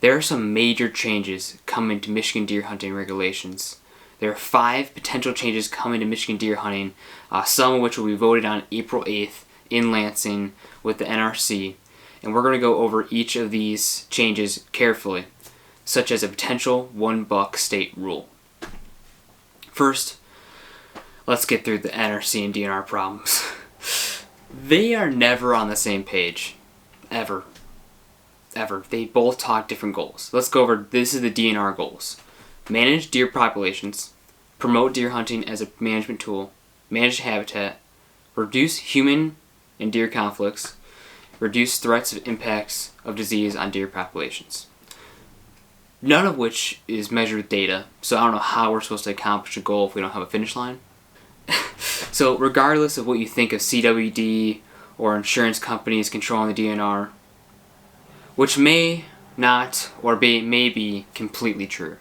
there are some major changes coming to Michigan deer hunting regulations. There are 5 potential changes coming to Michigan deer hunting, some of which will be voted on April 8th in Lansing with the NRC. And we're going to go over each of these changes carefully, such as a potential 1 buck state rule. First, let's get through the NRC and DNR problems. They are never on the same page. Ever. They both talk different goals. Let's go over, this is the DNR goals. Manage deer populations, promote deer hunting as a management tool, manage habitat, reduce human and deer conflicts, reduce threats of impacts of disease on deer populations. None of which is measured with data, so I don't know how we're supposed to accomplish a goal if we don't have a finish line. So regardless of what you think of CWD or insurance companies controlling the DNR, which may not or may be completely true.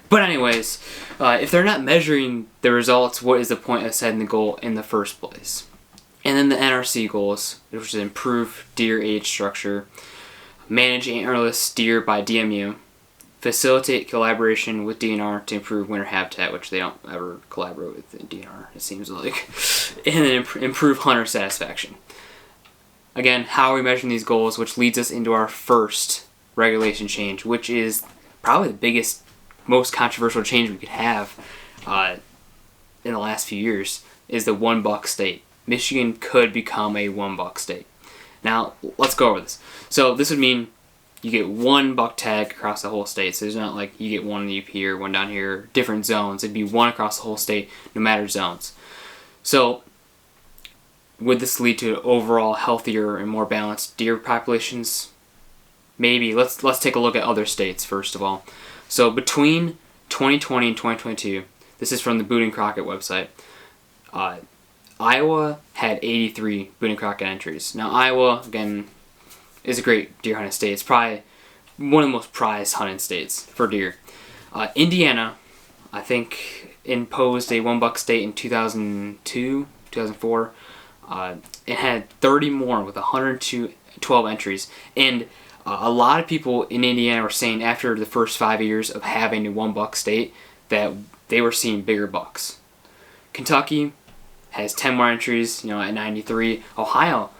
But anyways, if they're not measuring the results, what is the point of setting the goal in the first place? And then the NRC goals, which is improve deer age structure, manage antlerless deer by DMU, facilitate collaboration with DNR to improve winter habitat, which they don't ever collaborate with the DNR, it seems like, and then improve hunter satisfaction. Again, how are we measuring these goals, which leads us into our first regulation change, which is probably the biggest, most controversial change we could have in the last few years, is the 1 buck state. Michigan could become a 1 buck state. Now, let's go over this. So this would mean you get 1 buck tag across the whole state. So it's not like you get one in the UP or one down here, different zones. It'd be 1 across the whole state, no matter zones. So would this lead to overall healthier and more balanced deer populations? Maybe. Let's take a look at other states first of all. So between 2020 and 2022, this is from the Boone and Crockett website, Iowa had 83 Boone and Crockett entries. Now Iowa, again, is a great deer hunting state. It's probably one of the most prized hunting states for deer. Indiana, I think, imposed a 1 buck state in 2002, 2004. It had 30 more with 112 entries. And a lot of people in Indiana were saying after the first 5 years of having a 1 buck state that they were seeing bigger bucks. Kentucky has 10 more entries, at 93. Ohio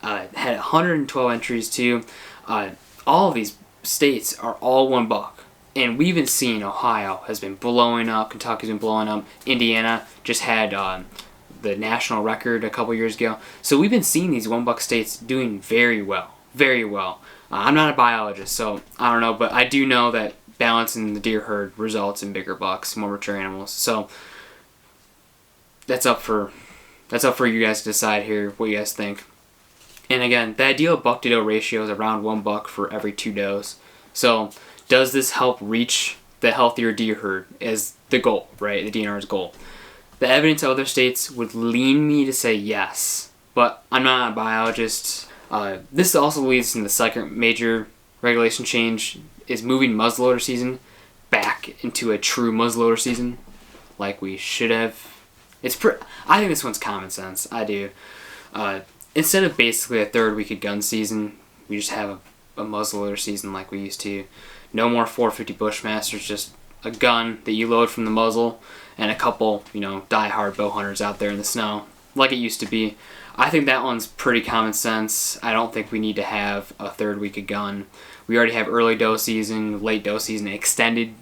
had 112 entries too. All of these states are all 1 buck. And we've been seeing Ohio has been blowing up. Kentucky's been blowing up. Indiana just had the national record a couple years ago. So we've been seeing these 1 buck states doing very well. Very well. I'm not a biologist, so I don't know, but I do know that balancing the deer herd results in bigger bucks, more mature animals. So that's up for you guys to decide here what you guys think. And again, the ideal buck to doe ratio is around 1 buck for every 2 does. So does this help reach the healthier deer herd as the goal, right? The DNR's goal. The evidence of other states would lean me to say yes, but I'm not a biologist. This also leads to the second major regulation change, is moving muzzleloader season back into a true muzzleloader season, like we should have. I think this one's common sense. I do. Instead of basically a 3rd week of gun season, we just have a muzzleloader season like we used to. No more 450 Bushmasters, just a gun that you load from the muzzle and a couple, die-hard bow hunters out there in the snow, like it used to be. I think that one's pretty common sense. I don't think we need to have a 3rd week of gun. We already have early doe season, late doe season, extended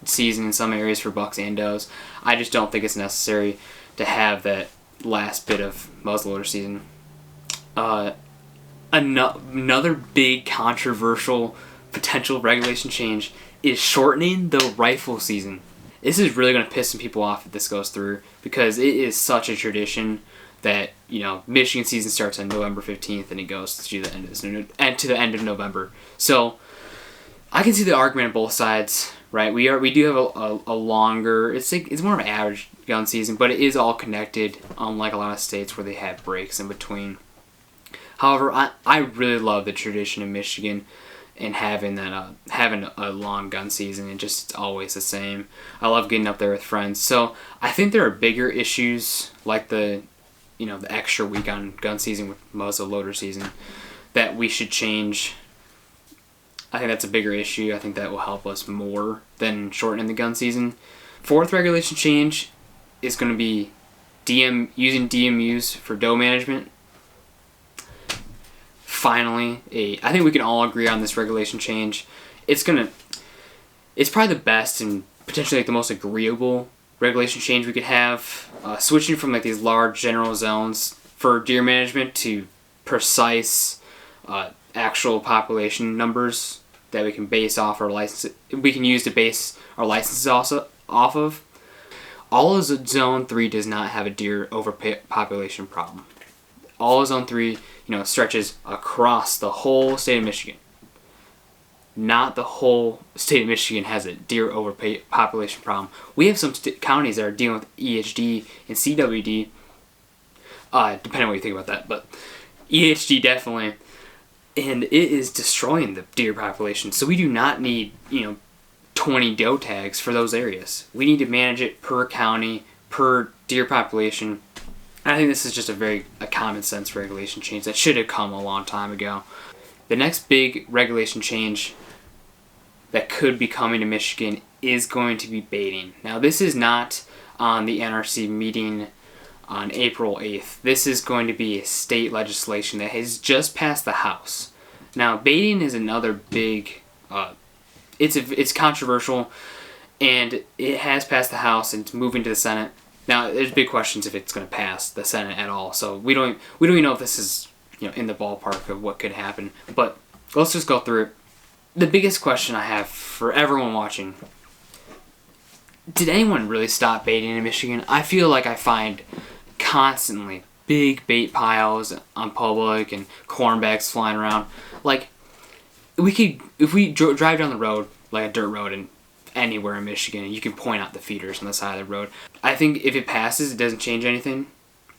season in some areas for bucks and does. I just don't think it's necessary to have that last bit of muzzleloader season. Another big controversial potential regulation change is shortening the rifle season. This is really going to piss some people off if this goes through, because it is such a tradition that, Michigan season starts on November 15th and it goes to the end of November. So I can see the argument on both sides, right? We do have a longer, it's more of an average gun season, but it is all connected, unlike a lot of states where they have breaks in between. However, I really love the tradition in Michigan and having a long gun season, and just always the same. I love getting up there with friends. So I think there are bigger issues like the extra week on gun season with muzzle loader season that we should change. I think that's a bigger issue. I think that will help us more than shortening the gun season. Fourth regulation change is going to be using DMUs for doe management. Finally, I think we can all agree on this regulation change. It's probably the best and potentially like the most agreeable regulation change we could have. Switching from like these large general zones for deer management to precise actual population numbers that we can base off our license. We can use to base our licenses also off of. All of Zone 3 does not have a deer overpopulation problem. All of Zone 3, stretches across the whole state of Michigan. Not the whole state of Michigan has a deer overpopulation problem. We have some counties that are dealing with EHD and CWD, depending on what you think about that, but EHD definitely, and it is destroying the deer population. So we do not need, 20 doe tags for those areas. We need to manage it per county, per deer population. I think this is just a common sense regulation change that should have come a long time ago. The next big regulation change that could be coming to Michigan is going to be baiting. Now, this is not on the NRC meeting on April 8th. This is going to be a state legislation that has just passed the House. Now, baiting is another big, it's controversial, and it has passed the House and it's moving to the Senate. Now, there's big questions if it's going to pass the Senate at all. So we don't even know if this is in the ballpark of what could happen. But let's just go through it. The biggest question I have for everyone watching: did anyone really stop baiting in Michigan? I feel like I find constantly big bait piles on public and corn bags flying around. Like, if we drive down the road, like a dirt road, and anywhere in Michigan, and you can point out the feeders on the side of the road. I think if it passes, it doesn't change anything.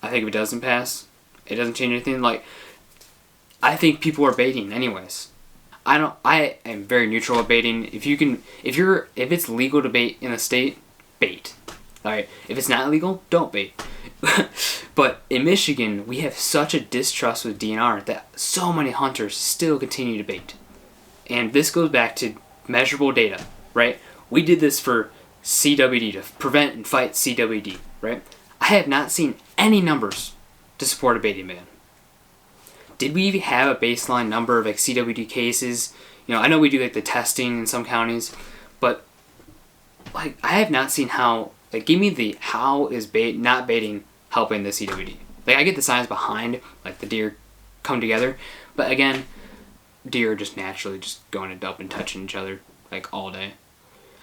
I think if it doesn't pass, it doesn't change anything. Like, I think people are baiting anyways. I am very neutral about baiting. If it's legal to bait in a state, bait. Alright, if it's not legal, don't bait. But in Michigan, we have such a distrust with DNR that so many hunters still continue to bait. And this goes back to measurable data, right? We did this for CWD, to prevent and fight CWD, right? I have not seen any numbers to support a baiting ban. Did we even have a baseline number of CWD cases? I know we do the testing in some counties, but I have not seen how. Give me the how is not baiting helping the CWD. I get the science behind the deer come together, but again, deer are just naturally just going up and touching each other all day.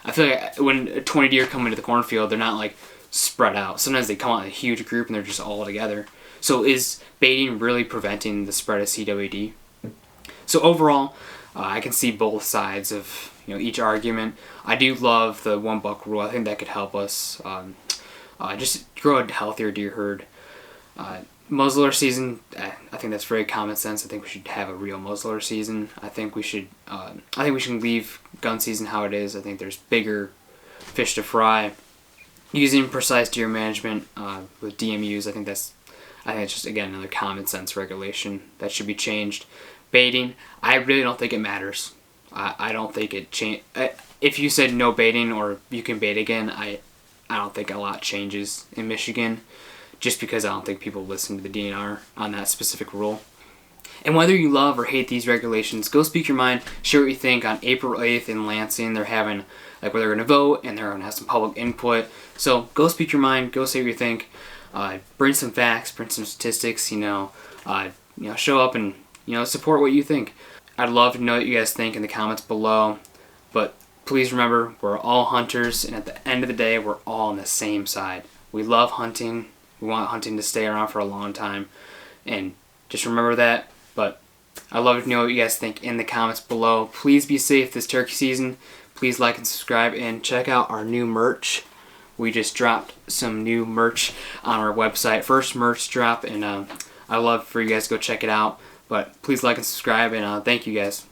I feel like when 20 deer come into the cornfield, they're not spread out. Sometimes they come out in a huge group and they're just all together. So is baiting really preventing the spread of CWD? So overall, I can see both sides of each argument. I do love the one buck rule. I think that could help us just grow a healthier deer herd. Muzzler season, I think that's very common sense. I think we should have a real muzzler season. I think we should leave gun season how it is. I think there's bigger fish to fry. Using precise deer management with DMUs, I think it's just, again, another common sense regulation that should be changed. Baiting, I really don't think it matters. I don't think it change. If you said no baiting or you can bait again, I don't think a lot changes in Michigan, just because I don't think people listen to the DNR on that specific rule. And whether you love or hate these regulations, go speak your mind. Share what you think. On April 8th in Lansing, they're having where they're going to vote and they're going to have some public input. So go speak your mind. Go say what you think. Bring some facts. Bring some statistics. Show up and support what you think. I'd love to know what you guys think in the comments below. But please remember, we're all hunters, and at the end of the day, we're all on the same side. We love hunting. We want hunting to stay around for a long time, and just remember that. But I'd love to know what you guys think in the comments below. Please be safe this turkey season. Please like and subscribe, and check out our new merch. We just dropped some new merch on our website. First merch drop, and I'd love for you guys to go check it out. But please like and subscribe, and thank you guys.